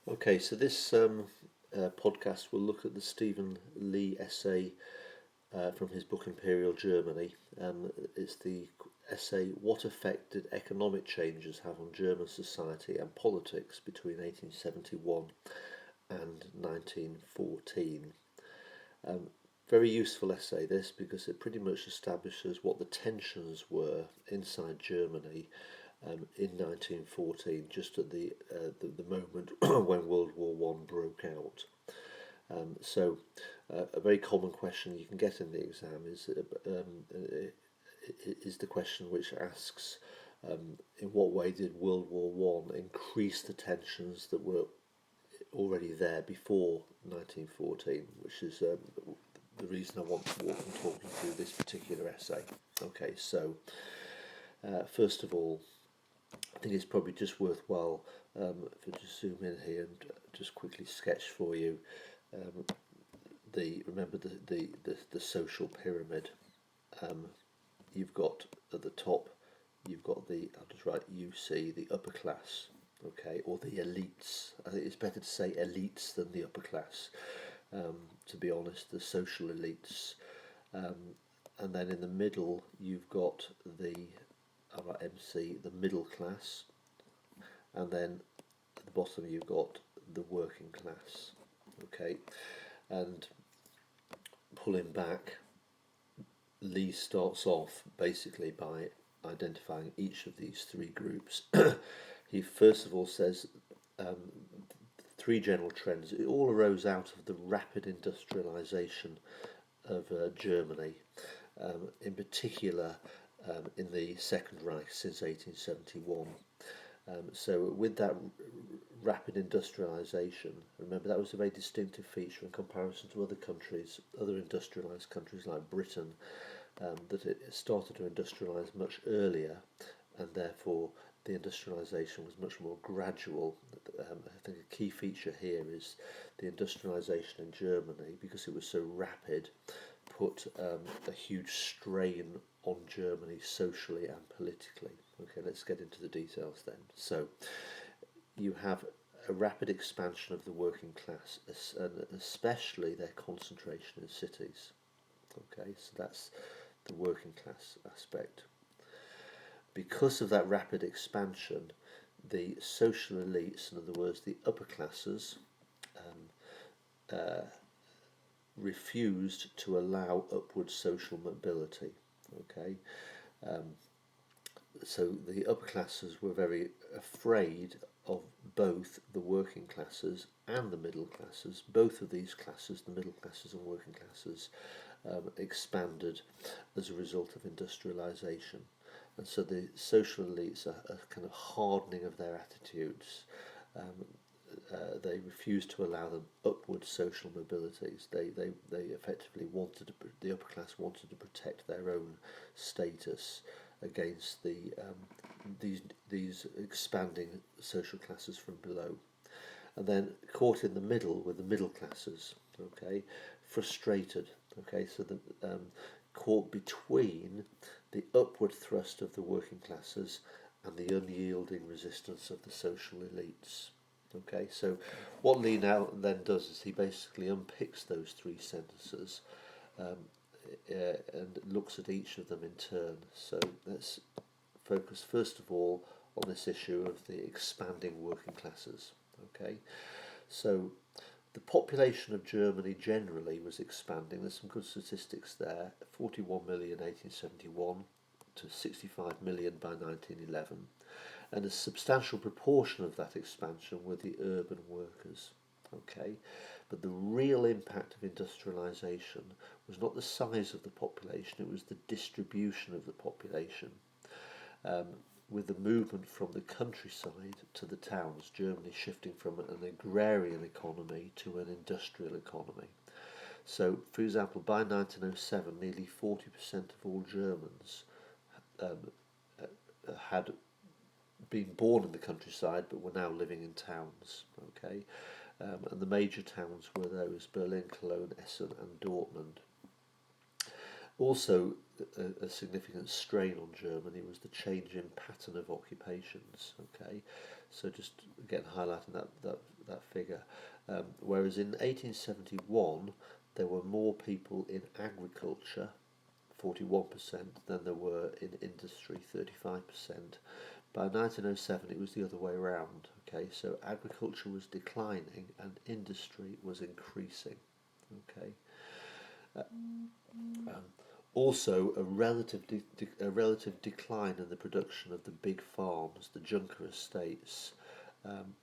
Okay, so this podcast will look at the Stephen Lee essay from his book Imperial Germany. It's the essay What Effect Did Economic Changes Have on German Society and Politics between 1871 and 1914. Very useful essay this because it pretty much establishes what the tensions were inside Germany in 1914, just at the moment when World War One broke out. A very common question you can get in the exam is the question which asks, in what way did World War One increase the tensions that were already there before 1914, which is the reason I want to walk and talk you through this particular essay. Okay, so first of all, I think it's probably just worthwhile if I just zoom in here and just quickly sketch for you remember the social pyramid. You've got at the top, you've got I'll just write UC, the upper class, okay, or the elites. I think it's better to say elites than the upper class. To be honest, the social elites, and then in the middle you've got MC, the middle class, and then at the bottom you've got the working class. Okay, and pulling back, Lee starts off basically by identifying each of these three groups. He first of all says three general trends. It all arose out of the rapid industrialisation of Germany, in particular in the Second Reich since 1871. So with that rapid industrialisation, remember that was a very distinctive feature in comparison to other countries, other industrialised countries like Britain, that it started to industrialise much earlier, and therefore the industrialisation was much more gradual. I think a key feature here is the industrialisation in Germany, because it was so rapid, put a huge strain on Germany socially and politically. Okay, let's get into the details then. So you have a rapid expansion of the working class, and especially their concentration in cities. Okay, so that's the working class aspect. Because of that rapid expansion, the social elites, in other words, the upper classes, refused to allow upward social mobility. Okay, so the upper classes were very afraid of both the working classes and the middle classes. Both of these classes, the middle classes and working classes, expanded as a result of industrialisation. And so the social elites are kind of hardening of their attitudes. They refused to allow them upward social mobilities. They effectively wanted the upper class wanted to protect their own status against these expanding social classes from below. And then caught in the middle were the middle classes. Okay, frustrated. Okay, so caught between the upward thrust of the working classes and the unyielding resistance of the social elites. Okay, so what Lee now then does is he basically unpicks those three sentences and looks at each of them in turn. So let's focus first of all on this issue of the expanding working classes. Okay, so the population of Germany generally was expanding. There's some good statistics there. 41 million in 1871 to 65 million by 1911. And a substantial proportion of that expansion were the urban workers. Okay, but the real impact of industrialisation was not the size of the population, it was the distribution of the population. With the movement from the countryside to the towns, Germany shifting from an agrarian economy to an industrial economy. So, for example, by 1907, nearly 40% of all Germans had been born in the countryside but were now living in towns. Okay, and the major towns were those: Berlin, Cologne, Essen and Dortmund. Also, a significant strain on Germany was the change in pattern of occupations. Okay, So just again highlighting that figure. Whereas in 1871 there were more people in agriculture, 41%, than there were in industry, 35%. By 1907 it was the other way around. Okay, so agriculture was declining and industry was increasing. Okay. Also, a relative decline in the production of the big farms, the Junker estates,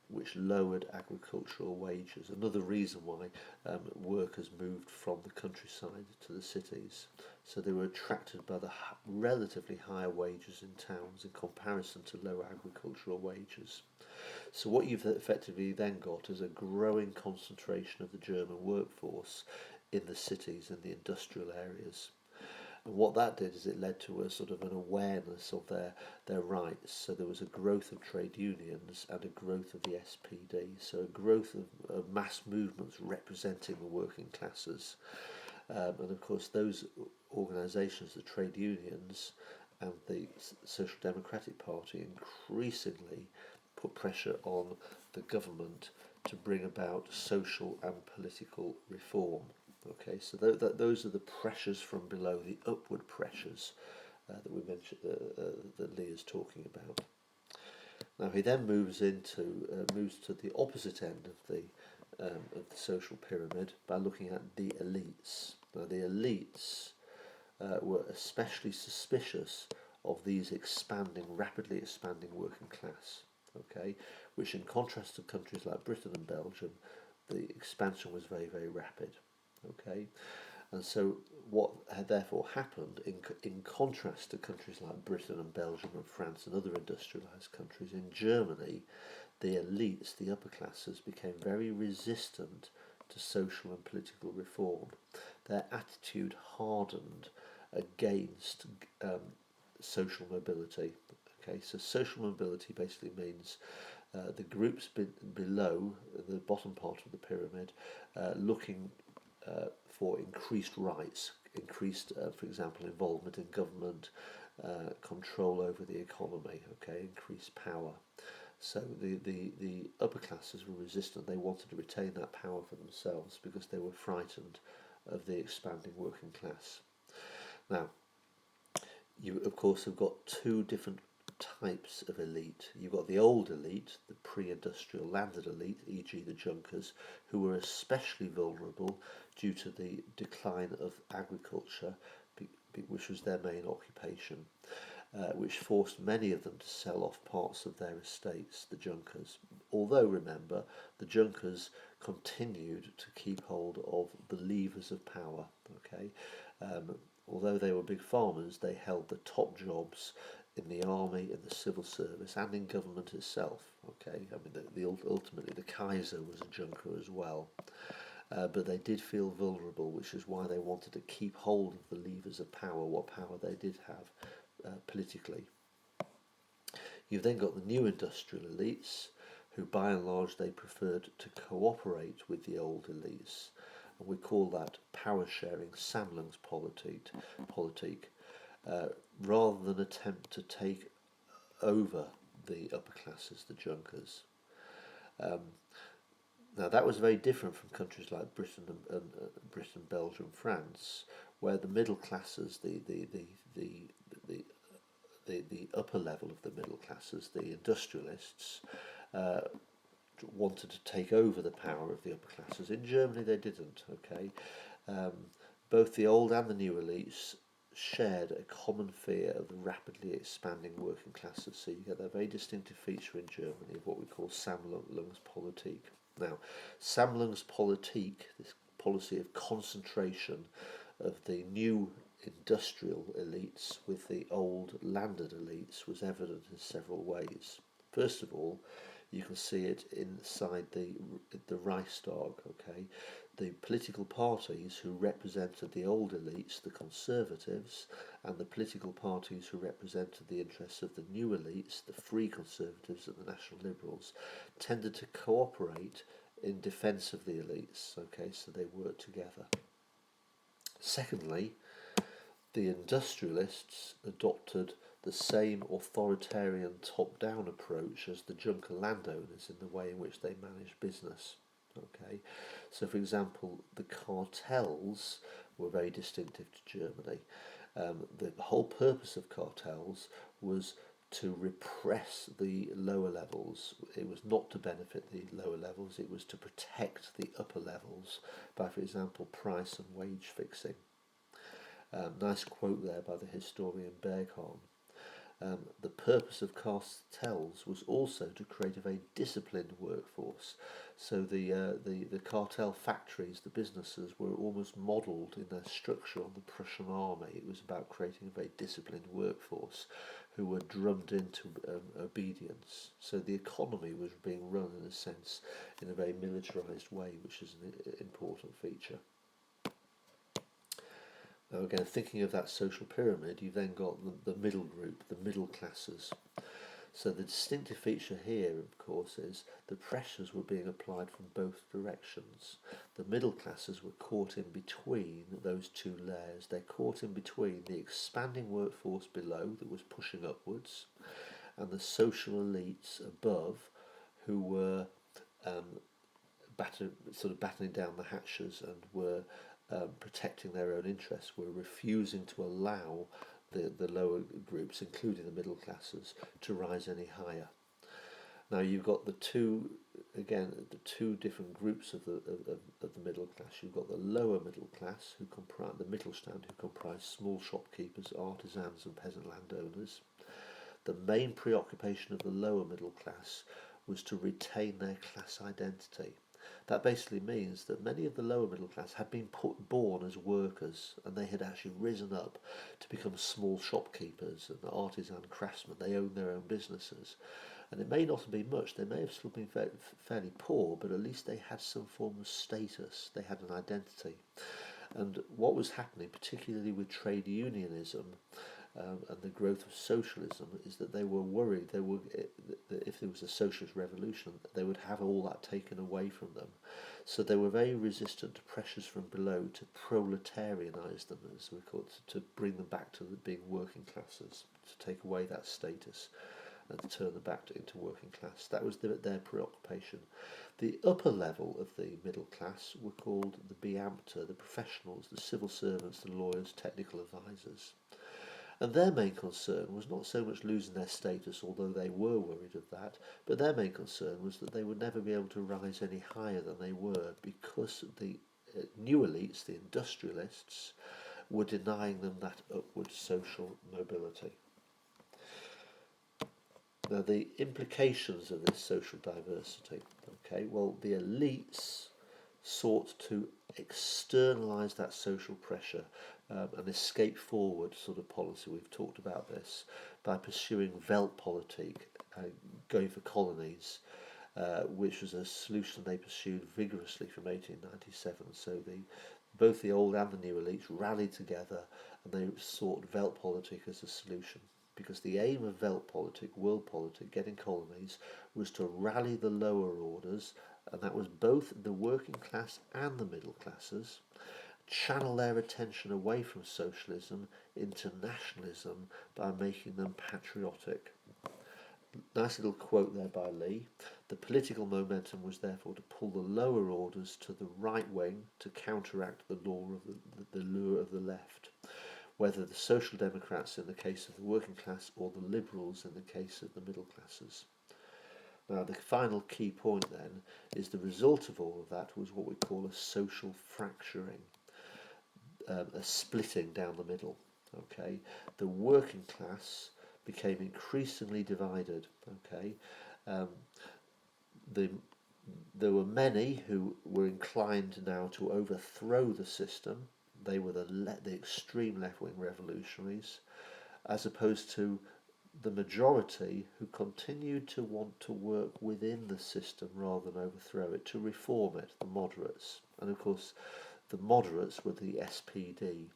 which lowered agricultural wages. Another reason why workers moved from the countryside to the cities. So they were attracted by the relatively higher wages in towns in comparison to lower agricultural wages. So what you've effectively then got is a growing concentration of the German workforce in the cities and the industrial areas. And what that did is it led to a sort of an awareness of their rights. So there was a growth of trade unions and a growth of the SPD. So a growth of mass movements representing the working classes. And of course those organisations, the trade unions and the Social Democratic Party, increasingly put pressure on the government to bring about social and political reform. Okay, so those are the pressures from below, the upward pressures that we mentioned, that Lee is talking about. Now he then moves to the opposite end of the social pyramid by looking at the elites. Now the elites were especially suspicious of these rapidly expanding working class. Okay, which in contrast to countries like Britain and Belgium, the expansion was very, very rapid. Okay, and so what had therefore happened in contrast to countries like Britain and Belgium and France and other industrialised countries, in Germany, the elites, the upper classes, became very resistant to social and political reform. Their attitude hardened against social mobility. Okay, so social mobility basically means the groups below the bottom part of the pyramid looking for increased rights, increased, for example, involvement in government, control over the economy, okay, increased power. So the upper classes were resistant. They wanted to retain that power for themselves because they were frightened of the expanding working class. Now, you of course have got two different types of elite. You've got the old elite, the pre-industrial landed elite, e.g. the Junkers, who were especially vulnerable due to the decline of agriculture, which was their main occupation, which forced many of them to sell off parts of their estates, the Junkers. Although, remember, the Junkers continued to keep hold of the levers of power. Okay, although they were big farmers, they held the top jobs in the army, in the civil service, and in government itself. Okay, I mean, ultimately the Kaiser was a Junker as well, but they did feel vulnerable, which is why they wanted to keep hold of the levers of power, what power they did have politically. You've then got the new industrial elites, who by and large they preferred to cooperate with the old elites, and we call that power-sharing Sammlungspolitik, rather than attempt to take over the upper classes, the Junkers. Now that was very different from countries like Britain, Belgium, France, where the middle classes, the upper level of the middle classes, the industrialists, wanted to take over the power of the upper classes. In Germany they didn't. Okay, both the old and the new elites shared a common fear of the rapidly expanding working classes. So you get that very distinctive feature in Germany of what we call Sammlungspolitik. Now, Sammlungspolitik, this policy of concentration of the new industrial elites with the old landed elites, was evident in several ways. First of all, you can see it inside the Reichstag. Okay, the political parties who represented the old elites, the conservatives, and the political parties who represented the interests of the new elites, the free conservatives and the national liberals, tended to cooperate in defence of the elites. Okay, so they worked together. Secondly, the industrialists adopted the same authoritarian top-down approach as the junker landowners in the way in which they manage business. Okay, so for example, the cartels were very distinctive to Germany. The whole purpose of cartels was to repress the lower levels. It was not to benefit the lower levels, it was to protect the upper levels by, for example, price and wage fixing. Nice quote there by the historian Bergholm. The purpose of cartels was also to create a very disciplined workforce. So the cartel factories, the businesses, were almost modelled in their structure on the Prussian army. It was about creating a very disciplined workforce who were drummed into obedience. So the economy was being run, in a sense, in a very militarised way, which is an important feature. Now again, thinking of that social pyramid, you've then got the middle group, the middle classes. So the distinctive feature here, of course, is the pressures were being applied from both directions. The middle classes were caught in between those two layers. They're caught in between the expanding workforce below that was pushing upwards and the social elites above who were battening down the hatches and were protecting their own interests, were refusing to allow the lower groups, including the middle classes, to rise any higher. Now you've got the two different groups of the middle class. You've got the lower middle class, who comprise the Mittelstand, who comprise small shopkeepers, artisans, and peasant landowners. The main preoccupation of the lower middle class was to retain their class identity. That basically means that many of the lower middle class had been born as workers, and they had actually risen up to become small shopkeepers and artisan craftsmen. They owned their own businesses. And it may not have been much, they may have still been fairly poor, but at least they had some form of status, they had an identity. And what was happening, particularly with trade unionism, and the growth of socialism, is that they were worried that if there was a socialist revolution, they would have all that taken away from them. So they were very resistant to pressures from below to proletarianise them, as we call it, to bring them back to being working classes, to take away that status and to turn them back into working class. That was their preoccupation. The upper level of the middle class were called the Beamte, the professionals, the civil servants, the lawyers, technical advisors. And their main concern was not so much losing their status, although they were worried of that, but their main concern was that they would never be able to rise any higher than they were, because the new elites, the industrialists, were denying them that upward social mobility. Now, the implications of this social diversity, the elites sought to externalise that social pressure, an escape forward sort of policy. We've talked about this by pursuing Weltpolitik, going for colonies, which was a solution they pursued vigorously from 1897. So both the old and the new elites rallied together and they sought Weltpolitik as a solution. Because the aim of Weltpolitik, world politic, getting colonies, was to rally the lower orders, and that was both the working class and the middle classes, channel their attention away from socialism into nationalism by making them patriotic. Nice little quote there by Lee. The political momentum was therefore to pull the lower orders to the right wing to counteract the lure of the left, whether the Social Democrats in the case of the working class or the Liberals in the case of the middle classes. Now, the final key point then is the result of all of that was what we call a social fracturing, a splitting down the middle. The working class became increasingly divided. There were many who were inclined now to overthrow the system. They were the extreme left-wing revolutionaries, as opposed to the majority who continued to want to work within the system rather than overthrow it, to reform it, the moderates. And of course, the moderates were the SPD.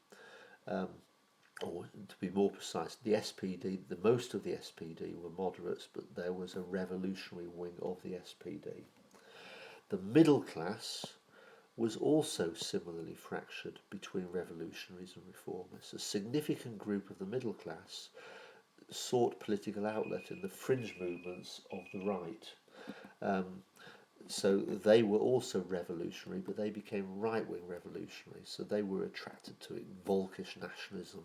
Or to be more precise, the SPD, most of the SPD were moderates, but there was a revolutionary wing of the SPD. The middle class was also similarly fractured between revolutionaries and reformists. A significant group of the middle class sought political outlet in the fringe movements of the right. So they were also revolutionary, but they became right-wing revolutionaries. So they were attracted to it. Volkish nationalism,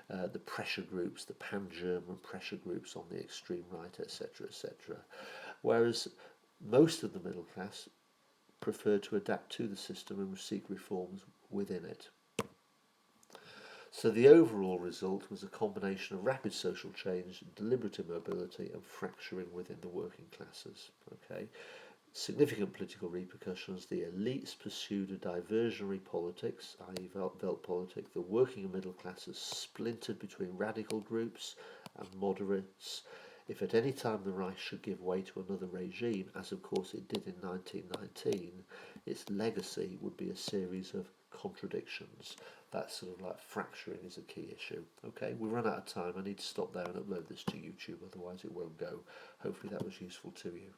the pressure groups, the pan-German pressure groups on the extreme right, etc., etc. Whereas most of the middle class preferred to adapt to the system and seek reforms within it. So the overall result was a combination of rapid social change, deliberate immobility, and fracturing within the working classes. Okay, significant political repercussions. The elites pursued a diversionary politics, i.e. Weltpolitik. The working and middle classes splintered between radical groups and moderates. If at any time the Reich should give way to another regime, as of course it did in 1919, its legacy would be a series of contradictions. That sort of like fracturing is a key issue. Okay, we've run out of time. I need to stop there and upload this to YouTube, otherwise it won't go. Hopefully that was useful to you.